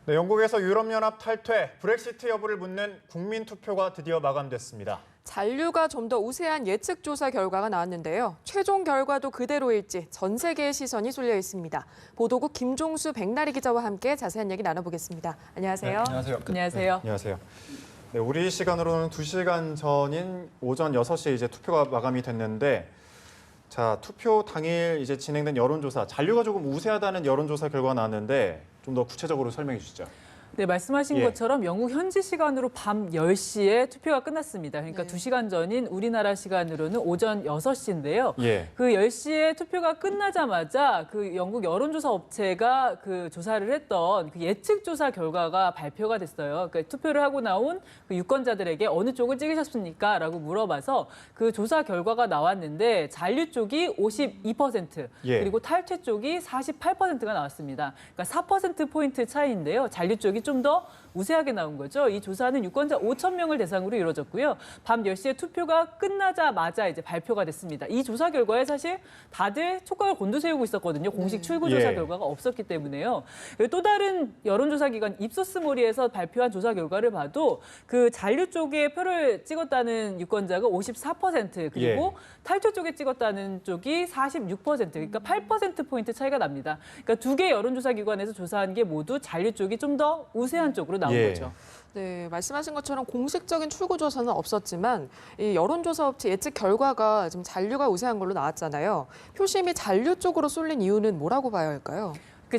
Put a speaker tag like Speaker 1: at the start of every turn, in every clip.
Speaker 1: 네, 영국에서 유럽연합 탈퇴, 브렉시트 여부를 묻는 국민투표가 드디어 마감됐습니다.
Speaker 2: 잔류가 좀 더 우세한 예측 조사 결과가 나왔는데요. 최종 결과도 그대로일지 전 세계의 시선이 쏠려 있습니다. 보도국 김종수 백나리 기자와 함께 자세한 얘기 나눠보겠습니다. 안녕하세요.
Speaker 1: 네, 안녕하세요.
Speaker 2: 안녕하세요.
Speaker 1: 네, 안녕하세요. 네, 우리 시간으로는 2시간 전인 오전 6시에 이제 투표가 마감이 됐는데, 자, 투표 당일 이제 진행된 여론조사, 잔류가 조금 우세하다는 여론조사 결과가 나왔는데 좀 더 구체적으로 설명해 주시죠.
Speaker 3: 네, 말씀하신 것처럼 영국 현지 시간으로 밤 10시에 투표가 끝났습니다. 그러니까
Speaker 2: 네.
Speaker 3: 2시간 전인 우리나라 시간으로는 오전 6시인데요.
Speaker 1: 예.
Speaker 3: 그 10시에 투표가 끝나자마자 그 영국 여론조사 업체가 그 조사를 했던 그 예측 조사 결과가 발표가 됐어요. 그러니까 투표를 하고 나온 그 유권자들에게 어느 쪽을 찍으셨습니까? 라고 물어봐서 그 조사 결과가 나왔는데 잔류 쪽이 52%,
Speaker 1: 예.
Speaker 3: 그리고 탈퇴 쪽이 48%가 나왔습니다. 그러니까 4%포인트 차이인데요. 잔류 쪽이 좀 더 우세하게 나온 거죠. 이 조사는 유권자 5천 명을 대상으로 이루어졌고요. 밤 10시에 투표가 끝나자마자 이제 발표가 됐습니다. 이 조사 결과에 사실 다들 촉각을 곤두세우고 있었거든요. 공식 출구 조사
Speaker 1: 예.
Speaker 3: 결과가 없었기 때문에요. 또 다른 여론조사 기관 입소스모리에서 발표한 조사 결과를 봐도 그 잔류 쪽에 표를 찍었다는 유권자가 54%, 그리고 탈퇴 쪽에 찍었다는 쪽이 46%, 그러니까 8%포인트 차이가 납니다. 그러니까 두 개 여론조사 기관에서 조사한 게 모두 잔류 쪽이 좀 더 우세한 쪽으로 나온 거죠.
Speaker 2: 네, 말씀하신 것처럼 공식적인 출구 조사는 없었지만 이 여론조사 업체 예측 결과가 좀 잔류가 우세한 걸로 나왔잖아요. 표심이 잔류 쪽으로 쏠린 이유는 뭐라고 봐야 할까요?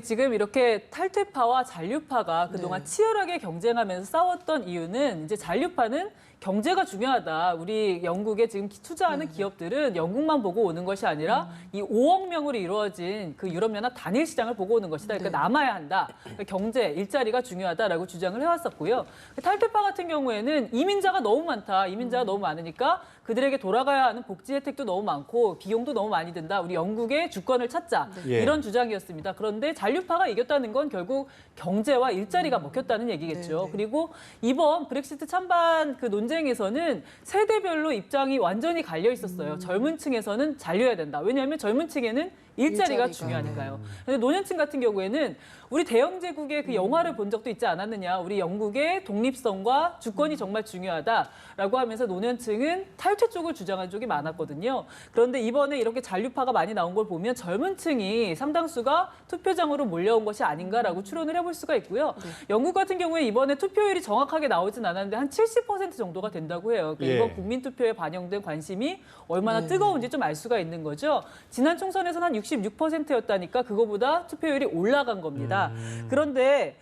Speaker 3: 지금 이렇게 탈퇴파와 잔류파가 그동안 치열하게 경쟁하면서 싸웠던 이유는 이제 잔류파는 경제가 중요하다. 우리 영국에 지금 투자하는 기업들은 영국만 보고 오는 것이 아니라 이 5억 명으로 이루어진 그 유럽연합 단일 시장을 보고 오는 것이다. 그러니까 남아야 한다. 그러니까 경제, 일자리가 중요하다라고 주장을 해왔었고요. 탈퇴파 같은 경우에는 이민자가 너무 많다. 이민자가 너무 많으니까 그들에게 돌아가야 하는 복지 혜택도 너무 많고 비용도 너무 많이 든다. 우리 영국의 주권을 찾자. 이런 주장이었습니다. 그런데 잔류파가 이겼다는 건 결국 경제와 일자리가 먹혔다는 얘기겠죠. 그리고 이번 브렉시트 찬반 그 논쟁에서는 세대별로 입장이 완전히 갈려 있었어요. 젊은 층에서는 잔류해야 된다. 왜냐하면 젊은 층에는 일자리가 중요하니까요. 그런데 노년층 같은 경우에는 우리 대영제국의 그 영화를 본 적도 있지 않았느냐. 우리 영국의 독립성과 주권이 정말 중요하다라고 하면서 노년층은 탈퇴 쪽을 주장한 쪽이 많았거든요. 그런데 이번에 이렇게 잔류파가 많이 나온 걸 보면 젊은 층이 상당수가 투표장으로 몰려온 것이 아닌가라고 추론을 해볼 수가 있고요. 영국 같은 경우에 이번에 투표율이 정확하게 나오진 않았는데 한 70% 정도가 된다고 해요. 그러니까 이번 국민투표에 반영된 관심이 얼마나 뜨거운지 좀 알 수가 있는 거죠. 지난 총선에서는 한 66%였다니까 그거보다 투표율이 올라간 겁니다. 그런데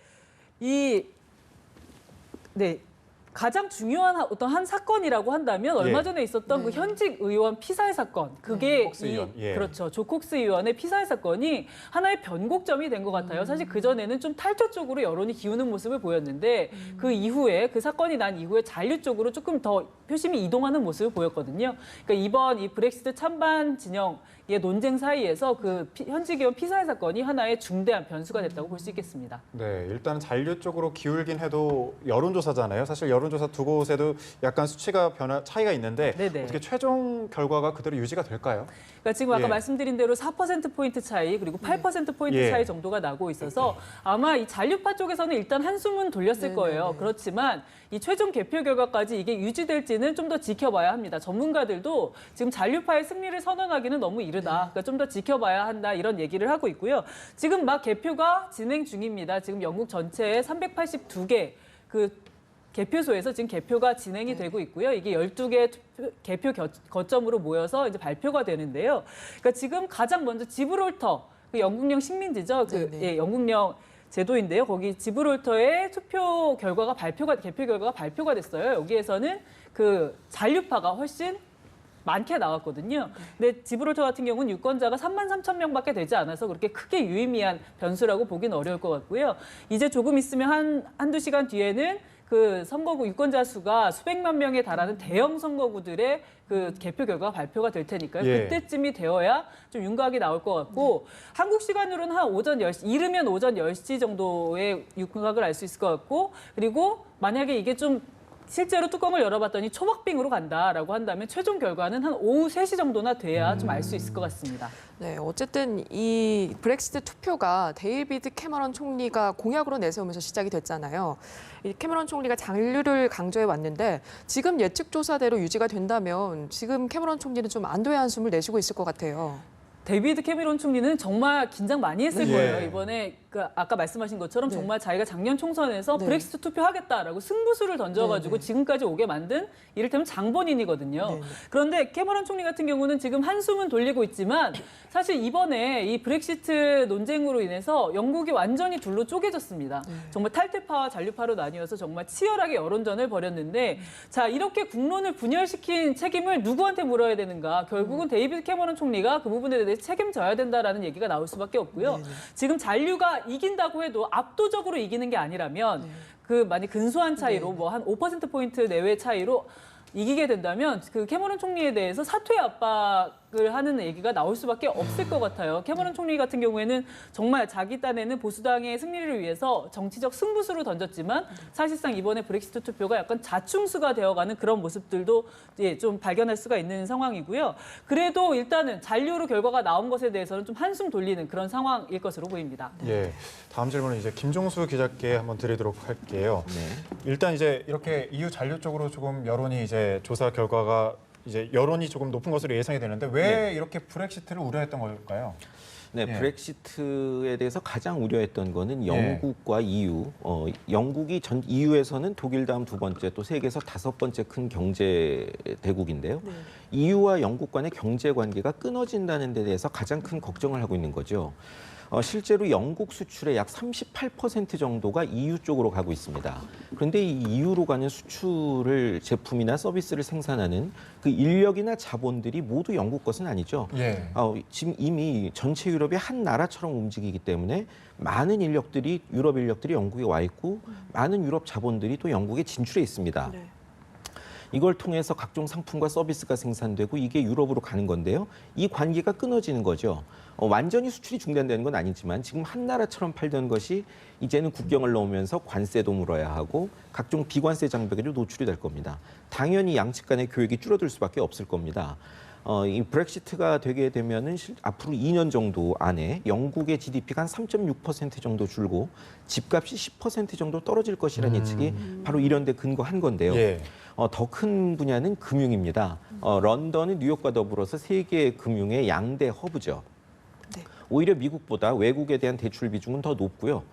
Speaker 3: 가장 중요한 어떤 한 사건이라고 한다면 얼마 전에 있었던 그 현직 의원 피살 사건. 그게 그렇죠. 조 콕스 의원의 피살 사건이 하나의 변곡점이 된 것 같아요. 사실 그전에는 좀 탈퇴 쪽으로 여론이 기우는 모습을 보였는데 그 이후에 그 사건이 난 이후에 잔류 쪽으로 조금 더 표심이 이동하는 모습을 보였거든요. 그러니까 이번 이 브렉시트 찬반 진영의 논쟁 사이에서 그 현직 의원 피살 사건이 하나의 중대한 변수가 됐다고 볼 수 있겠습니다.
Speaker 1: 네, 일단 잔류 쪽으로 기울긴 해도 여론조사잖아요. 사실 여론조사 두 곳에도 약간 수치가 차이가 있는데 어떻게 최종 결과가 그대로 유지가 될까요?
Speaker 3: 그러니까 지금 아까 말씀드린 대로 4%포인트 차이 그리고 8%포인트 차이 정도가 나고 있어서 아마 이 잔류파 쪽에서는 일단 한숨은 돌렸을 거예요. 그렇지만 이 최종 개표 결과까지 이게 유지될지는 좀 더 지켜봐야 합니다. 전문가들도 지금 잔류파의 승리를 선언하기는 너무 이르다. 그러니까 좀 더 지켜봐야 한다 이런 얘기를 하고 있고요. 지금 막 개표가 진행 중입니다. 지금 영국 전체에 382개 그 개표소에서 지금 개표가 진행이 되고 있고요. 이게 12개 개표 거점으로 모여서 이제 발표가 되는데요. 그러니까 지금 가장 먼저 지브롤터, 그 영국령 식민지죠. 영국령 제도인데요. 거기 지브롤터의 개표 결과가 발표가 됐어요. 여기에서는 그 잔류파가 훨씬 많게 나왔거든요. 근데 지브롤터 같은 경우는 유권자가 33,000명밖에 되지 않아서 그렇게 크게 유의미한 변수라고 보기는 어려울 것 같고요. 이제 조금 있으면 한두 시간 뒤에는 그 선거구 유권자 수가 수백만 명에 달하는 대형 선거구들의 그 개표 결과가 발표가 될 테니까요. 그때쯤이 되어야 좀 윤곽이 나올 것 같고 한국 시간으로는 한 오전 10시, 이르면 오전 10시 정도의 윤곽을 알 수 있을 것 같고 그리고 만약에 이게 좀 실제로 뚜껑을 열어봤더니 초박빙으로 간다라고 한다면 최종 결과는 한 오후 3시 정도나 돼야 좀 알 수 있을 것 같습니다.
Speaker 2: 네, 어쨌든 이 브렉시트 투표가 데이비드 캐머런 총리가 공약으로 내세우면서 시작이 됐잖아요. 이 캐머런 총리가 잔류를 강조해 왔는데 지금 예측 조사대로 유지가 된다면 지금 캐머런 총리는 좀 안도의 한숨을 내쉬고 있을 것 같아요.
Speaker 3: 데이비드 캐머런 총리는 정말 긴장 많이 했을
Speaker 1: 예.
Speaker 3: 거예요. 이번에 아까 말씀하신 것처럼
Speaker 2: 네.
Speaker 3: 정말 자기가 작년 총선에서
Speaker 2: 네.
Speaker 3: 브렉시트 투표하겠다라고 승부수를 던져가지고
Speaker 2: 네, 네.
Speaker 3: 지금까지 오게 만든 이를테면 장본인이거든요.
Speaker 2: 네, 네.
Speaker 3: 그런데 캐머런 총리 같은 경우는 지금 한숨은 돌리고 있지만 사실 이번에 이 브렉시트 논쟁으로 인해서 영국이 완전히 둘로 쪼개졌습니다. 정말 탈퇴파와 잔류파로 나뉘어서 정말 치열하게 여론전을 벌였는데 자 이렇게 국론을 분열시킨 책임을 누구한테 물어야 되는가? 결국은 데이비드 캐머런 총리가 그 부분에 대해 책임져야 된다라는 얘기가 나올 수밖에 없고요. 지금 잔류가 이긴다고 해도 압도적으로 이기는 게 아니라면 그 만약 근소한 차이로 뭐 한 5%포인트 내외 차이로 이기게 된다면 그 캐머런 총리에 대해서 사퇴 압박을 하는 얘기가 나올 수밖에 없을 것 같아요. 캐머런 총리 같은 경우에는 정말 자기 딴에는 보수당의 승리를 위해서 정치적 승부수를 던졌지만 사실상 이번에 브렉시트 투표가 약간 자충수가 되어가는 그런 모습들도 좀 발견할 수가 있는 상황이고요. 그래도 일단은 잔류로 결과가 나온 것에 대해서는 좀 한숨 돌리는 그런 상황일 것으로 보입니다.
Speaker 1: 예. 다음 질문은 이제 김종수 기자께 한번 드리도록 할게요.
Speaker 4: 네.
Speaker 1: 일단 이제 이렇게 EU 잔류 쪽으로 조금 여론이 이제 조사 결과가 이제 여론이 조금 높은 것으로 예상이 되는데 왜 이렇게 브렉시트를 우려했던 걸까요?
Speaker 4: 네,
Speaker 1: 예.
Speaker 4: 브렉시트에 대해서 가장 우려했던 거는 영국과 EU. 영국이 전 EU에서는 독일 다음 두 번째, 또 세계에서 5번째 큰 경제 대국인데요. EU와 영국 간의 경제 관계가 끊어진다는 데 대해서 가장 큰 걱정을 하고 있는 거죠. 실제로 영국 수출의 약 38% 정도가 EU 쪽으로 가고 있습니다. 그런데 이 EU로 가는 수출을 제품이나 서비스를 생산하는 그 인력이나 자본들이 모두 영국 것은 아니죠.
Speaker 1: 예.
Speaker 4: 지금 이미 전체 유럽이 한 나라처럼 움직이기 때문에 많은 인력들이 유럽 인력들이 영국에 와 있고 많은 유럽 자본들이 또 영국에 진출해 있습니다.
Speaker 2: 네.
Speaker 4: 이걸 통해서 각종 상품과 서비스가 생산되고 이게 유럽으로 가는 건데요. 이 관계가 끊어지는 거죠. 완전히 수출이 중단되는 건 아니지만 지금 한 나라처럼 팔던 것이 이제는 국경을 넘으면서 관세도 물어야 하고 각종 비관세 장벽에도 노출이 될 겁니다. 당연히 양측 간의 교역이 줄어들 수밖에 없을 겁니다. 이 브렉시트가 되게 되면은 앞으로 2년 정도 안에 영국의 GDP가 한 3.6% 정도 줄고 집값이 10% 정도 떨어질 것이라는 예측이 바로 이런 데 근거한 건데요.
Speaker 1: 예.
Speaker 4: 더 큰 분야는 금융입니다. 런던은 뉴욕과 더불어서 세계 금융의 양대 허브죠.
Speaker 2: 네.
Speaker 4: 오히려 미국보다 외국에 대한 대출 비중은 더 높고요.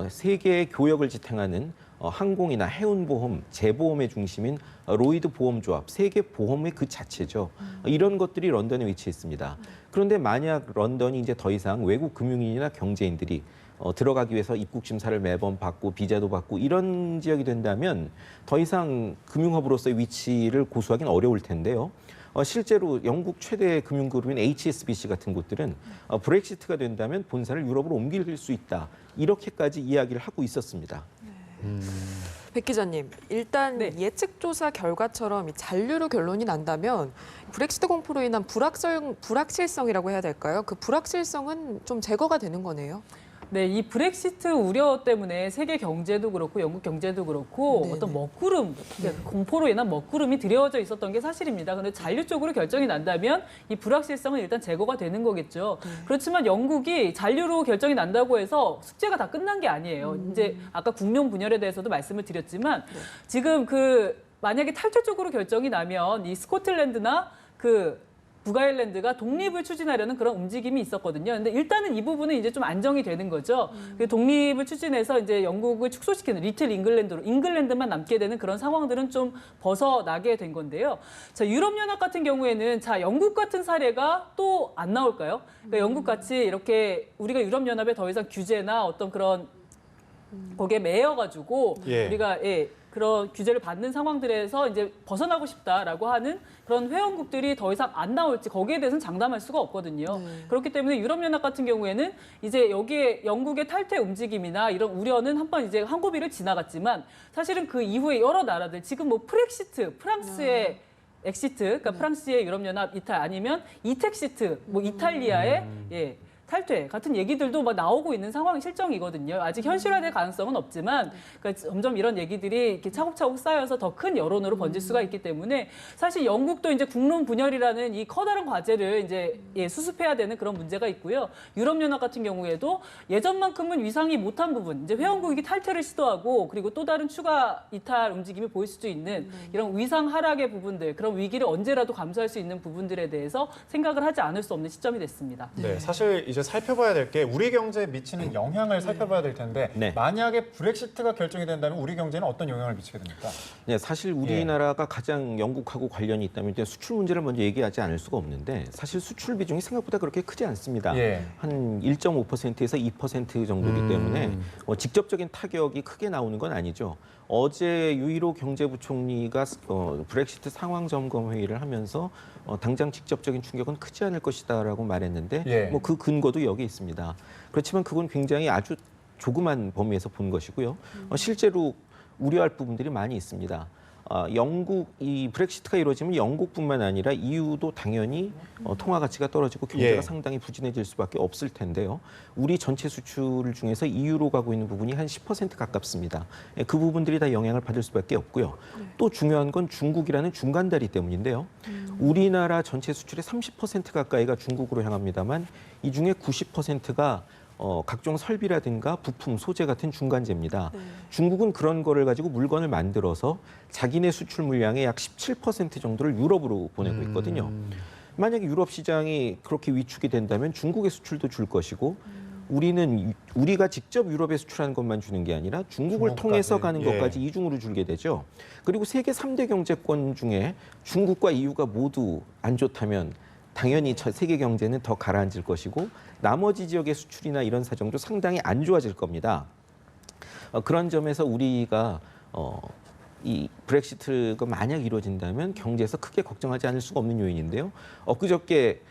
Speaker 4: 세계 교역을 지탱하는 항공이나 해운보험, 재보험의 중심인 로이드 보험조합, 세계 보험의 그 자체죠. 이런 것들이 런던에 위치해 있습니다. 그런데 만약 런던이 이제 더 이상 외국 금융인이나 경제인들이 들어가기 위해서 입국 심사를 매번 받고 비자도 받고 이런 지역이 된다면 더 이상 금융허브로서의 위치를 고수하기는 어려울 텐데요. 실제로 영국 최대 금융그룹인 HSBC 같은 곳들은 브렉시트가 된다면 본사를 유럽으로 옮길 수 있다. 이렇게까지 이야기를 하고 있었습니다.
Speaker 2: 백 기자님, 일단
Speaker 3: 네.
Speaker 2: 예측 조사 결과처럼 이 잔류로 결론이 난다면 브렉시트 공포로 인한 불확실성이라고 해야 될까요? 그 불확실성은 좀 제거가 되는 거네요.
Speaker 3: 네, 이 브렉시트 우려 때문에 세계 경제도 그렇고 영국 경제도 그렇고
Speaker 2: 네네.
Speaker 3: 어떤 먹구름, 공포로 인한 먹구름이 드려져 있었던 게 사실입니다. 그런데 잔류 쪽으로 결정이 난다면 이 불확실성은 일단 제거가 되는 거겠죠. 그렇지만 영국이 잔류로 결정이 난다고 해서 숙제가 다 끝난 게 아니에요. 이제 아까 국면 분열에 대해서도 말씀을 드렸지만 지금 만약에 탈퇴 쪽으로 결정이 나면 이 스코틀랜드나 북아일랜드가 독립을 추진하려는 그런 움직임이 있었거든요. 근데 일단은 이 부분은 이제 좀 안정이 되는 거죠. 그 독립을 추진해서 이제 영국을 축소시키는 리틀 잉글랜드만 남게 되는 그런 상황들은 좀 벗어나게 된 건데요. 자, 유럽연합 같은 경우에는 영국 같은 사례가 또 안 나올까요? 그러니까 영국 같이 이렇게 우리가 유럽연합에 더 이상 규제나 어떤 그런 거기에 매여가지고
Speaker 1: 예.
Speaker 3: 우리가 그런 규제를 받는 상황들에서 이제 벗어나고 싶다라고 하는 그런 회원국들이 더 이상 안 나올지 거기에 대해서는 장담할 수가 없거든요. 그렇기 때문에 유럽연합 같은 경우에는 이제 여기에 영국의 탈퇴 움직임이나 이런 우려는 한번 이제 한 고비를 지나갔지만 사실은 그 이후에 여러 나라들 지금 뭐 프렉시트, 프랑스의 엑시트, 그러니까 프랑스의 유럽연합 이탈 아니면 이텍시트, 뭐 이탈리아의 탈퇴 같은 얘기들도 막 나오고 있는 상황 실정이거든요. 아직 현실화될 가능성은 없지만 그러니까 점점 이런 얘기들이 이렇게 차곡차곡 쌓여서 더 큰 여론으로 번질 수가 있기 때문에 사실 영국도 이제 국론 분열이라는 이 커다란 과제를 이제 수습해야 되는 그런 문제가 있고요. 유럽연합 같은 경우에도 예전만큼은 위상이 못한 부분, 이제 회원국이 탈퇴를 시도하고 그리고 또 다른 추가 이탈 움직임이 보일 수도 있는 이런 위상 하락의 부분들, 그런 위기를 언제라도 감수할 수 있는 부분들에 대해서 생각을 하지 않을 수 없는 시점이 됐습니다.
Speaker 1: 네, 사실 이제 살펴봐야 될 게 우리 경제에 미치는 영향을 살펴봐야 될 텐데
Speaker 4: 네.
Speaker 1: 만약에 브렉시트가 결정이 된다면 우리 경제는 어떤 영향을 미치게 됩니까?
Speaker 4: 네, 사실 우리나라가 가장 영국하고 관련이 있다면 이제 수출 문제를 먼저 얘기하지 않을 수가 없는데 사실 수출 비중이 생각보다 그렇게 크지 않습니다.
Speaker 1: 예.
Speaker 4: 한 1.5%에서 2% 정도이기 때문에 직접적인 타격이 크게 나오는 건 아니죠. 어제 유일호 경제부총리가 브렉시트 상황 점검 회의를 하면서 당장 직접적인 충격은 크지 않을 것이다라고 말했는데
Speaker 1: 예.
Speaker 4: 뭐 그 근거도 여기 있습니다. 그렇지만 그건 굉장히 아주 조그만 범위에서 본 것이고요. 실제로 우려할 부분들이 많이 있습니다. 영국 이 브렉시트가 이루어지면 영국뿐만 아니라 EU도 당연히 통화 가치가 떨어지고 경제가
Speaker 1: 예.
Speaker 4: 상당히 부진해질 수밖에 없을 텐데요. 우리 전체 수출 중에서 EU로 가고 있는 부분이 한 10% 가깝습니다. 그 부분들이 다 영향을 받을 수밖에 없고요. 또 중요한 건 중국이라는 중간다리 때문인데요. 우리나라 전체 수출의 30% 가까이가 중국으로 향합니다만 이 중에 90%가 각종 설비라든가 부품, 소재 같은 중간재입니다. 중국은 그런 거를 가지고 물건을 만들어서 자기네 수출 물량의 약 17% 정도를 유럽으로 보내고 있거든요. 만약에 유럽 시장이 그렇게 위축이 된다면 중국의 수출도 줄 것이고 우리가 직접 유럽에 수출하는 것만 주는 게 아니라 중국을
Speaker 1: 중국까지.
Speaker 4: 통해서 가는
Speaker 1: 예.
Speaker 4: 것까지 이중으로 줄게 되죠. 그리고 세계 3대 경제권 중에 중국과 EU가 모두 안 좋다면 당연히 세계 경제는 더 가라앉을 것이고 나머지 지역의 수출이나 이런 사정도 상당히 안 좋아질 겁니다. 그런 점에서 우리가 이 브렉시트가 만약 이루어진다면 경제에서 크게 걱정하지 않을 수가 없는 요인인데요. 그저께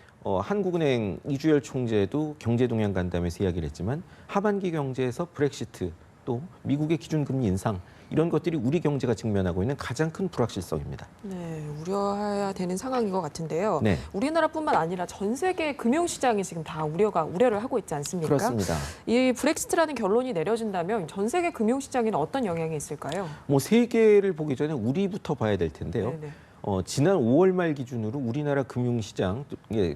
Speaker 4: 한국은행 이주열 총재도 경제 동향 간담회에서 이야기를 했지만 하반기 경제에서 브렉시트 또 미국의 기준금리 인상 이런 것들이 우리 경제가 직면하고 있는 가장 큰 불확실성입니다.
Speaker 2: 네, 우려해야 되는 상황인 것 같은데요.
Speaker 4: 네.
Speaker 2: 우리나라뿐만 아니라 전 세계 금융시장이 지금 다 우려를 하고 있지 않습니까?
Speaker 4: 그렇습니다.
Speaker 2: 이 브렉시트라는 결론이 내려진다면 전 세계 금융시장에는 어떤 영향이 있을까요?
Speaker 4: 뭐 세계를 보기 전에 우리부터 봐야 될 텐데요.
Speaker 2: 네네.
Speaker 4: 지난 5월 말 기준으로 우리나라 금융시장,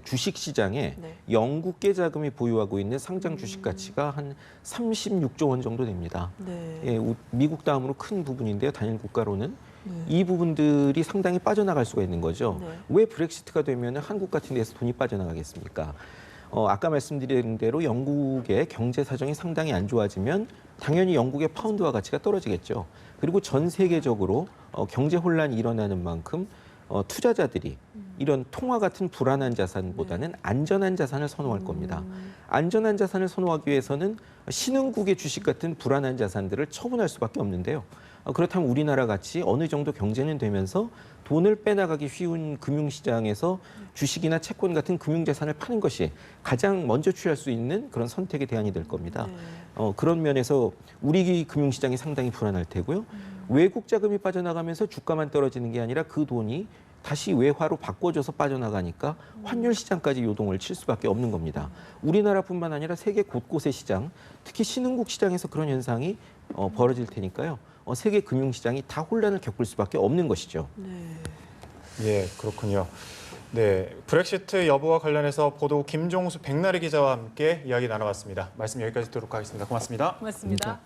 Speaker 4: 주식시장에
Speaker 2: 네.
Speaker 4: 영국계 자금이 보유하고 있는 상장 주식 가치가 한 36조 원 정도 됩니다.
Speaker 2: 네.
Speaker 4: 예, 미국 다음으로 큰 부분인데요. 단일 국가로는.
Speaker 2: 네.
Speaker 4: 이 부분들이 상당히 빠져나갈 수가 있는 거죠.
Speaker 2: 네.
Speaker 4: 왜 브렉시트가 되면 한국 같은 데서 돈이 빠져나가겠습니까? 아까 말씀드린 대로 영국의 경제 사정이 상당히 안 좋아지면 당연히 영국의 파운드화 가치가 떨어지겠죠. 그리고 전 세계적으로 경제 혼란이 일어나는 만큼 투자자들이 이런 통화 같은 불안한 자산보다는 안전한 자산을 선호할 겁니다. 안전한 자산을 선호하기 위해서는 신흥국의 주식 같은 불안한 자산들을 처분할 수밖에 없는데요. 그렇다면 우리나라 같이 어느 정도 경제는 되면서 돈을 빼나가기 쉬운 금융시장에서 주식이나 채권 같은 금융자산을 파는 것이 가장 먼저 취할 수 있는 그런 선택의 대안이 될 겁니다. 그런 면에서 우리 금융시장이 상당히 불안할 테고요. 외국 자금이 빠져나가면서 주가만 떨어지는 게 아니라 그 돈이 다시 외화로 바꿔줘서 빠져나가니까 환율 시장까지 요동을 칠 수밖에 없는 겁니다. 우리나라뿐만 아니라 세계 곳곳의 시장, 특히 신흥국 시장에서 그런 현상이 벌어질 테니까요. 세계 금융시장이 다 혼란을 겪을 수밖에 없는 것이죠.
Speaker 2: 네.
Speaker 1: 예, 그렇군요. 네, 브렉시트 여부와 관련해서 보도 김종수 백나리 기자와 함께 이야기 나눠봤습니다. 말씀 여기까지 듣도록 하겠습니다. 고맙습니다.
Speaker 3: 고맙습니다.